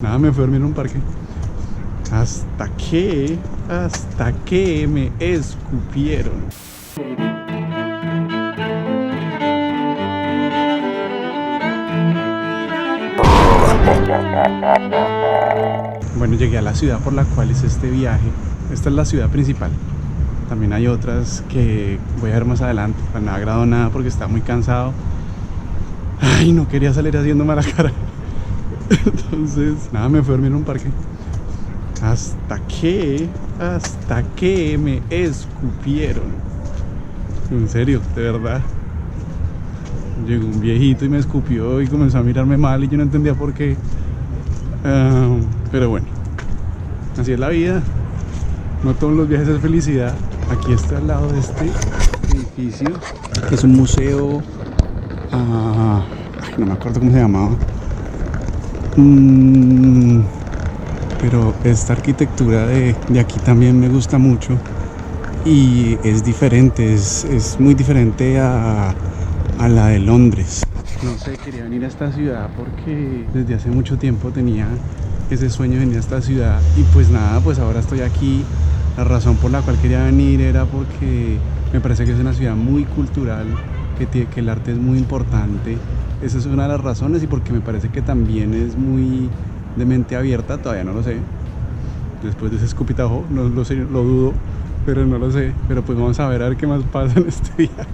Nada, me fui a dormir en un parque. Hasta que me escupieron. Bueno, llegué a la ciudad por la cual hice este viaje. Esta es la ciudad principal. También hay otras que voy a ver más adelante. No ha grabado nada porque estaba muy cansado. Ay, no quería salir haciendo mala cara. Entonces, nada, me fui a dormir en un parque. Hasta que me escupieron. En serio, de verdad. Llegó un viejito y me escupió y comenzó a mirarme mal y yo no entendía por qué. Pero bueno, así es la vida. No todos los viajes es felicidad. Aquí está al lado de este edificio, que es un museo. No me acuerdo cómo se llamaba. Pero esta arquitectura de aquí también me gusta mucho. Y es diferente, es muy diferente a la de Londres. No sé, quería venir a esta ciudad porque desde hace mucho tiempo tenía ese sueño de venir a esta ciudad. Y pues nada, pues ahora estoy aquí. La razón por la cual quería venir era porque me parece que es una ciudad muy cultural, que el arte es muy importante. Esa es una de las razones, y porque me parece que también es muy de mente abierta. Todavía no lo sé. Después de ese escupitajo, no lo sé, lo dudo, pero no lo sé. Pero pues vamos a ver qué más pasa en este viaje.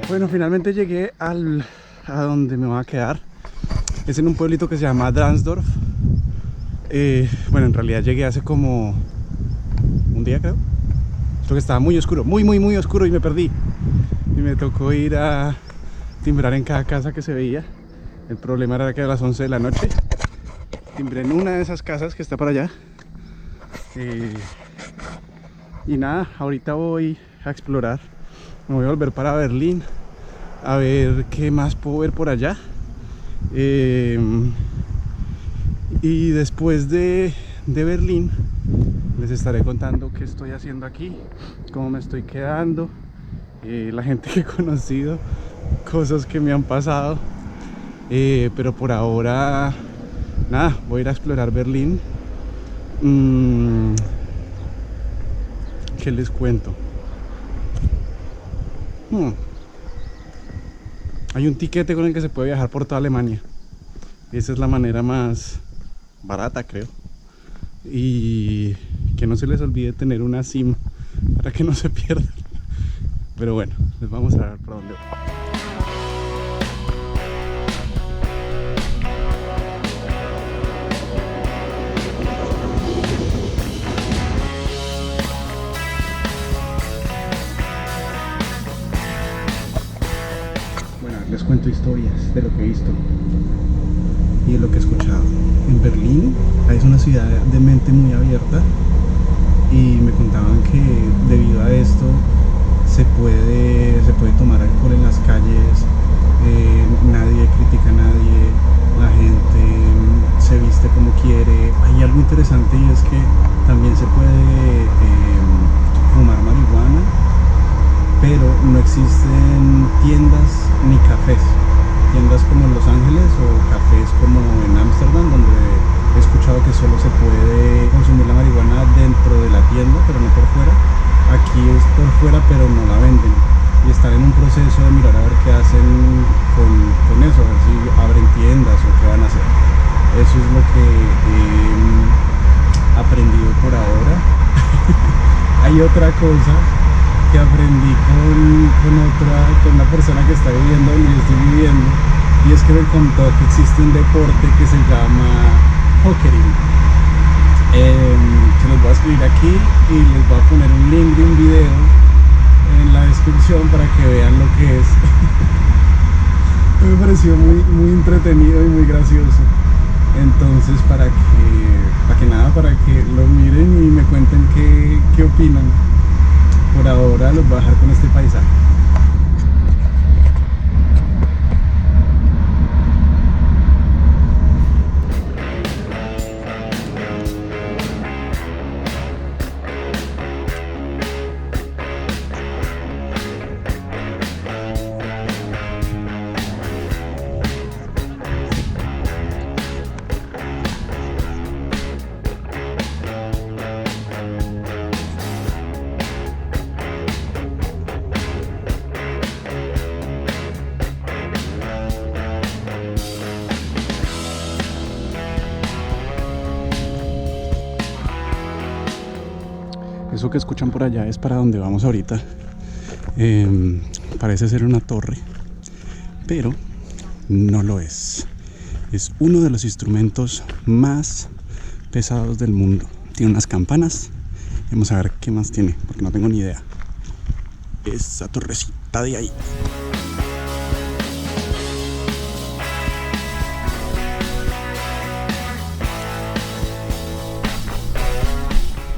Bueno, finalmente llegué a donde me voy a quedar. Es en un pueblito que se llama Dransdorf. Bueno, en realidad llegué hace como un día, creo. Creo que estaba muy oscuro, muy oscuro, y me perdí. Y me tocó ir a timbrar en cada casa que se veía. El problema era que a las 11 de la noche timbré en una de esas casas que está por allá. Y nada, ahorita voy a explorar. Me voy a volver para Berlín a ver qué más puedo ver por allá. Y después de Berlín les estaré contando qué estoy haciendo aquí, cómo me estoy quedando, la gente que he conocido, cosas que me han pasado. Pero por ahora, nada, voy a ir a explorar Berlín. ¿Qué les cuento? Hay un tiquete con el que se puede viajar por toda Alemania. Esa es la manera más barata, creo. Y que no se les olvide tener una SIM para que no se pierdan. Pero bueno, les vamos a ver por dónde va. Les cuento historias de lo que he visto y de lo que he escuchado. En Berlín es una ciudad de mente muy abierta, y me contaban que debido a esto se puede tomar alcohol en las calles, nadie critica a nadie, la gente se viste como quiere. Hay algo interesante, y es que también se puede fumar marihuana, pero no existen tiendas ni cafés. Tiendas como en Los Ángeles o cafés como en Ámsterdam, donde he escuchado que solo se puede consumir la marihuana dentro de la tienda, pero no por fuera. Aquí es por fuera, pero no la venden. y están en un proceso de mirar a ver qué hacen con eso, a ver si abren tiendas o qué van a hacer. Eso es lo que he aprendido por ahora. Hay otra cosa que aprendí con una persona que está viviendo donde yo estoy viviendo, y es que me contó que existe un deporte que se llama hockering. Se los voy a escribir aquí y les voy a poner un link de un video en la descripción para que vean lo que es. Me pareció muy entretenido y muy gracioso. Entonces para que lo miren y me cuenten qué opinan. Por ahora los voy a dejar con este paisaje. Eso que escuchan por allá es para donde vamos ahorita. Parece ser una torre, pero no lo es. Es uno de los instrumentos más pesados del mundo. Tiene unas campanas. Vamos a ver qué más tiene, porque no tengo ni idea. Esa torrecita de ahí.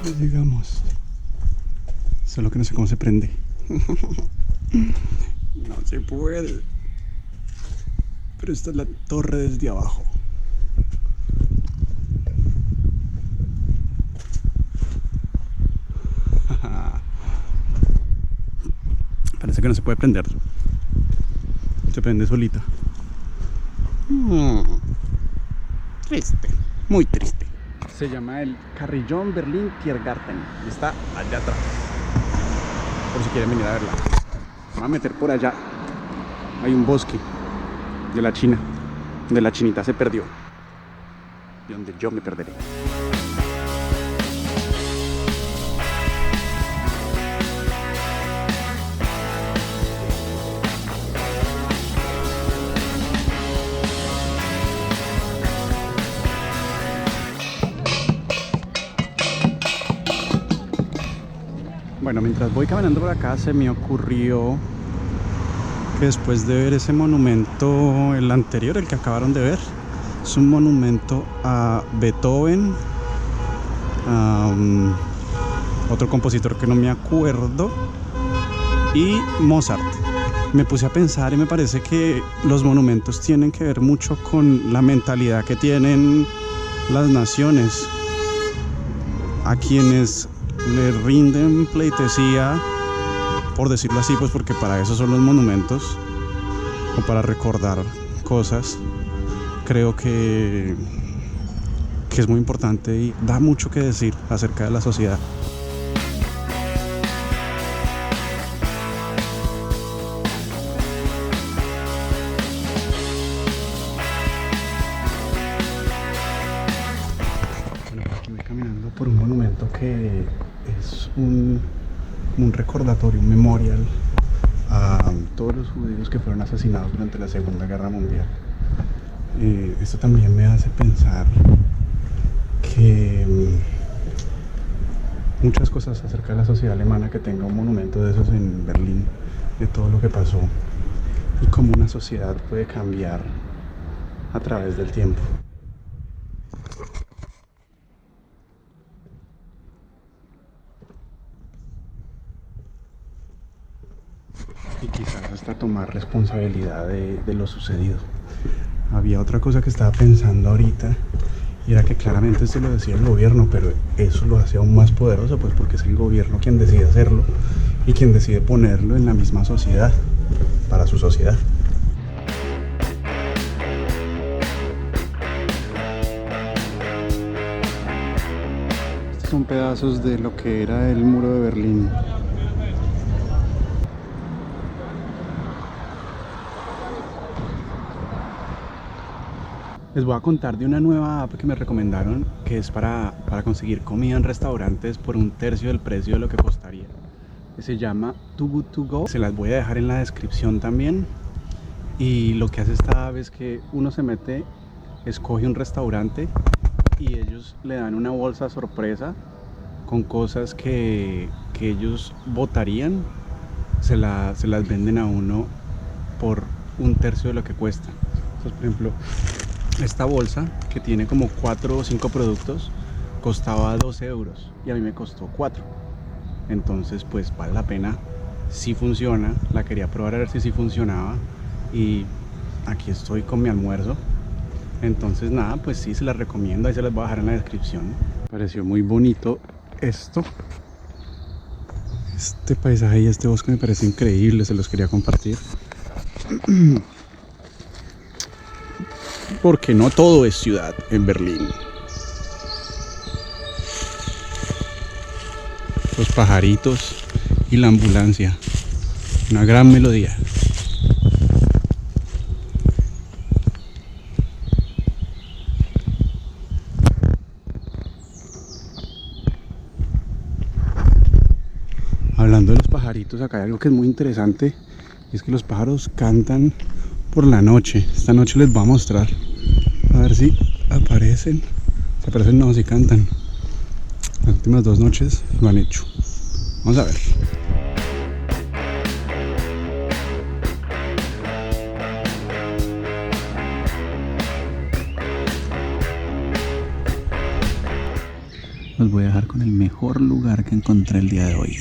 Ya llegamos. Solo que no sé cómo se prende. No se puede. Pero esta es la torre desde abajo. Parece que no se puede prender. Se prende solita. Triste, muy triste. Se llama el Carillon Berlin Tiergarten y está allá atrás, por si quieren venir a verla. Me voy a meter por allá. Hay un bosque de la China, donde la chinita se perdió y donde yo me perderé. Bueno, mientras voy caminando por acá se me ocurrió que después de ver ese monumento, el anterior, el que acabaron de ver, es un monumento a Beethoven, a otro compositor que no me acuerdo, y Mozart. Me puse a pensar y me parece que los monumentos tienen que ver mucho con la mentalidad que tienen las naciones, a quienes le rinden pleitesía, por decirlo así, pues porque para eso son los monumentos, o para recordar cosas. Creo que es muy importante y da mucho que decir acerca de la sociedad. Bueno, aquí voy caminando por un monumento que es un recordatorio, un memorial a todos los judíos que fueron asesinados durante la Segunda Guerra Mundial. Esto también me hace pensar que muchas cosas acerca de la sociedad alemana, que tenga un monumento de esos en Berlín, de todo lo que pasó y cómo una sociedad puede cambiar a través del tiempo. Y quizás hasta tomar responsabilidad de lo sucedido. Había otra cosa que estaba pensando ahorita, y era que claramente esto lo decía el gobierno, pero eso lo hace aún más poderoso, pues porque es el gobierno quien decide hacerlo y quien decide ponerlo en la misma sociedad, para su sociedad. Estos son pedazos de lo que era el muro de Berlín. Les voy a contar de una nueva app que me recomendaron que es para conseguir comida en restaurantes por un tercio del precio de lo que costaría. Se llama Too Good To Go. Se las voy a dejar en la descripción también. Y lo que hace esta app es que uno se mete, escoge un restaurante y ellos le dan una bolsa sorpresa con cosas que ellos votarían. Se las venden a uno por un tercio de lo que cuesta. Entonces, por ejemplo, esta bolsa que tiene como 4 o 5 productos costaba 12 euros y a mí me costó 4. Entonces pues vale la pena, si funciona. La quería probar a ver si sí funcionaba y aquí estoy con mi almuerzo. Entonces nada, pues sí, se las recomiendo, ahí se las voy a dejar en la descripción. Me pareció muy bonito esto. Este paisaje y este bosque me parece increíble, se los quería compartir. Porque no todo es ciudad en Berlín. Los pajaritos y la ambulancia. Una gran melodía. Hablando de los pajaritos, acá hay algo que es muy interesante. Y es que los pájaros cantan por la noche. Esta noche les voy a mostrar. A ver si aparecen. Si aparecen, no, si cantan. Las últimas 2 noches lo han hecho. Vamos a ver. Los voy a dejar con el mejor lugar que encontré el día de hoy.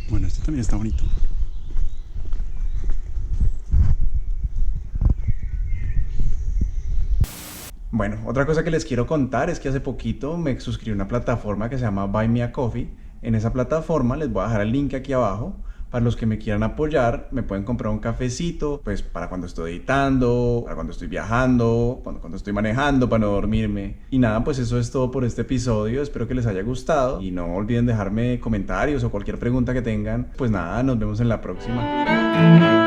Bueno, este también está bonito. Bueno, otra cosa que les quiero contar es que hace poquito me suscribí a una plataforma que se llama Buy Me a Coffee. En esa plataforma les voy a dejar el link aquí abajo. Para los que me quieran apoyar, me pueden comprar un cafecito, pues para cuando estoy editando, para cuando estoy viajando, cuando estoy manejando, para no dormirme. Y nada, pues eso es todo por este episodio. Espero que les haya gustado y no olviden dejarme comentarios o cualquier pregunta que tengan. Pues nada, nos vemos en la próxima.